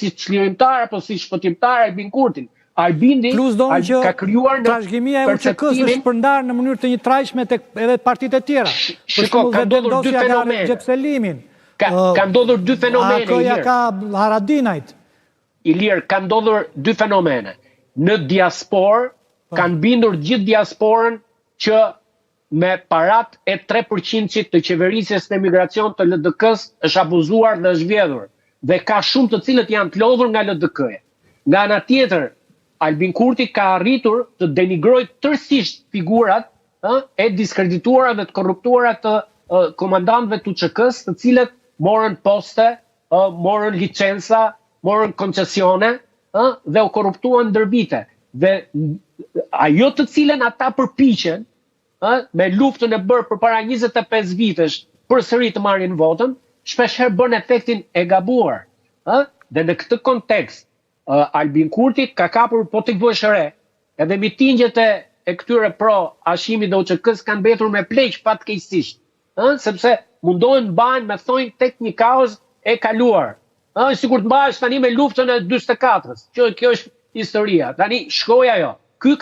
si çlirimtar apo si shpëtimtar Albin Kurtin. Albini ka krijuar në trashëgimia e UÇK-s është përndar në mënyrë të njëtrajtshme tek edhe partitë e tjera. Shiko, ka ndodhur dy fenomene. Xhepselimin. Ka ndodhur dy fenomene. Akoja ka Haradinajt. Ilir, ka ndodhur dy fenomene. Në diasporë kanë bindur gjithë diasporën që me parat e 3% të qeverisjes në emigracion të LDK-s është abuzuar dhe është vjedhur. Dhe ka shumë të cilët janë të lodhur nga LDK-ja. Nga ana tjetër, Albin Kurti ka arritur të denigrojë tërësisht figurat e diskredituara dhe të korruptuara të komandantëve të UÇK-s, të cilët morën poste, morën licenca, morën koncesione dhe u korruptuan ndër vite. Dhe ajo të cilën ata përpiqen me luftën e bërë përpara 25 vitesh përsëri të marrin votën, shpeshherë bën efektin e gabuar. Dhe në këtë kontekst Albin Kurti ka kapur, po t'i bësh re, edhe mitingjet e këtyre pro Hashimit dhe UÇK-s kanë mbetur me pleq fatkeqësisht, sepse mundohen mbajnë me thonjë tek një kaos e kaluar. Sikur të mbahesh tani me luftën e 44-s, që kjo është historia. Tani shkoj ajo. Ky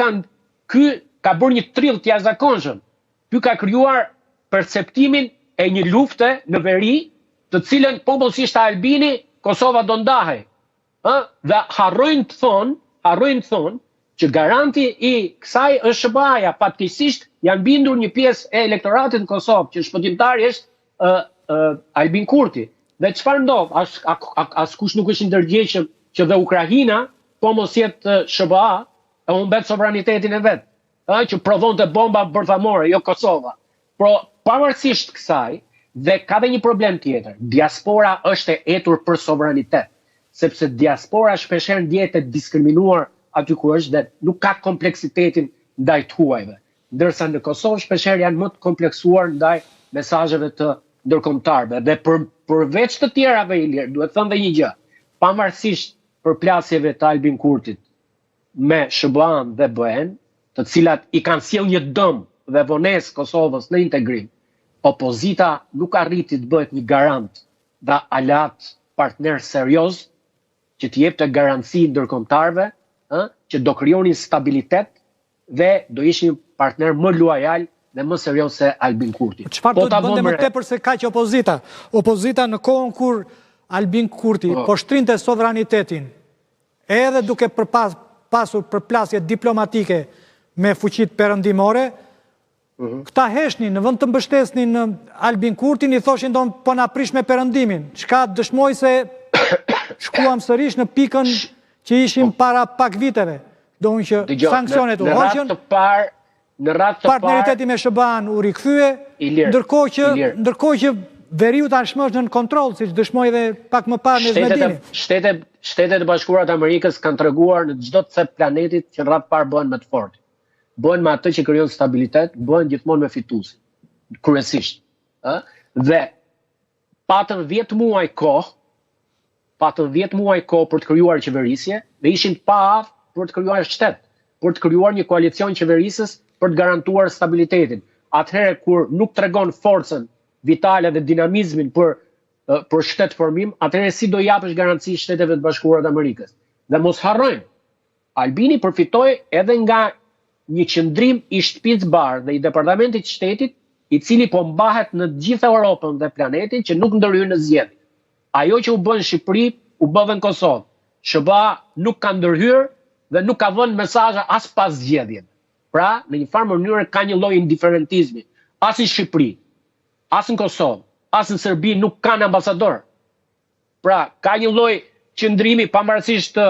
ka bërë një trill të jashtëzakonshëm. Ky ka krijuar perceptimin e një lufte në veri, të cilën popullsisht Albini Kosova do ndahej. Dhe harrojnë të thonë që garanti i kësaj është SBA-ja, fatkeqësisht janë bindur një pjesë e elektoratit në Kosovë, që shpëtimtari është Albin Kurti. Dhe çfarë ndodh? Askush nuk është i ndërgjegjshëm që dhe Ukraina, po mos jetë SBA, e humbet sovranitetin e vet, që prodhonte bomba bërthamore, jo Kosova. Por pavarësisht kësaj, dhe ka dhe një problem tjetër. Diaspora është e etur për sovranitet, sepse diaspora shpeshherë ndjehet e diskriminuar aty ku është dhe nuk ka kompleksitetin ndaj të huajve. Ndërsa në Kosovë shpeshherë janë më të kompleksuar ndaj mesazheve të ndërkombëtarëve. Dhe përveç të tjerave, Ilir, duhet thënë dhe një gjë. Pavarësisht përplasjeve të Albin Kurtit me SBA-n dhe BE-n, të cilat i kanë sjell një dëm dhe vonesë Kosovës në integrim, opozita nuk arriti të bëhet një garant dhe alat partner serioz që të jepte garanci ndërkombëtarëve, që do krijonin stabilitet dhe do ishin partner më luajal dhe më serioz se Albin Kurti. Çfarë do të bënte më tepër se kaq opozita? Opozita në kohën kur Albin Kurti po shtrinte sovranitetin, edhe duke pasur përplasje diplomatike me fuqitë perëndimore, këta heshnin, në vend të mbështesnin Albin Kurtin, i thoshin do po na prish me perëndimin, çka dëshmoi se shkuam sërish në pikën që ishim para pak viteve. Do unë që sanksionet u hoqën, partneriteti me SBA-n u rikthye, ndërkohë që veriu tashmë është në kontroll, siç dëshmoi dhe pak më parë Mezmedini. Shtetet e Bashkuara të Amerikës kanë treguar në çdo cep planetit që rreth parë bëhen më të fortë. Bëhen me atë që krijon stabilitet, bëhen gjithmonë me fitues. Kryesisht. Dhe patën 10 muaj kohë për të krijuar qeverisje dhe ishin pa aftë për të krijuar shtet, për të krijuar një koalicion qeverisës për të garantuar stabilitetin. Atëherë kur nuk tregon forcën vitale dhe dinamizmin për shtet formim, atëherë si do japësh garanci Shteteve të Bashkuara të Amerikës? Dhe mos harrojmë, Albini përfitoi edhe nga një qëndrim i shtëpisë bardhë dhe i departamentit të shtetit, i cili po mbahet në të gjithë Europën dhe planetin që nuk ndërhyn në zgjedhje. Ajo që u bën në Shqipëri, u bë në Kosovë. SBA nuk ka ndërhyrë dhe nuk ka vënë mesazhe as pas zgjedhjeve. Pra, në një farë mënyrë ka një lloj indiferentizmi. As në Shqipëri, as në Kosovë, as në Serbi nuk kanë ambasador. Pra, ka një lloj qëndrimi pavarësisht të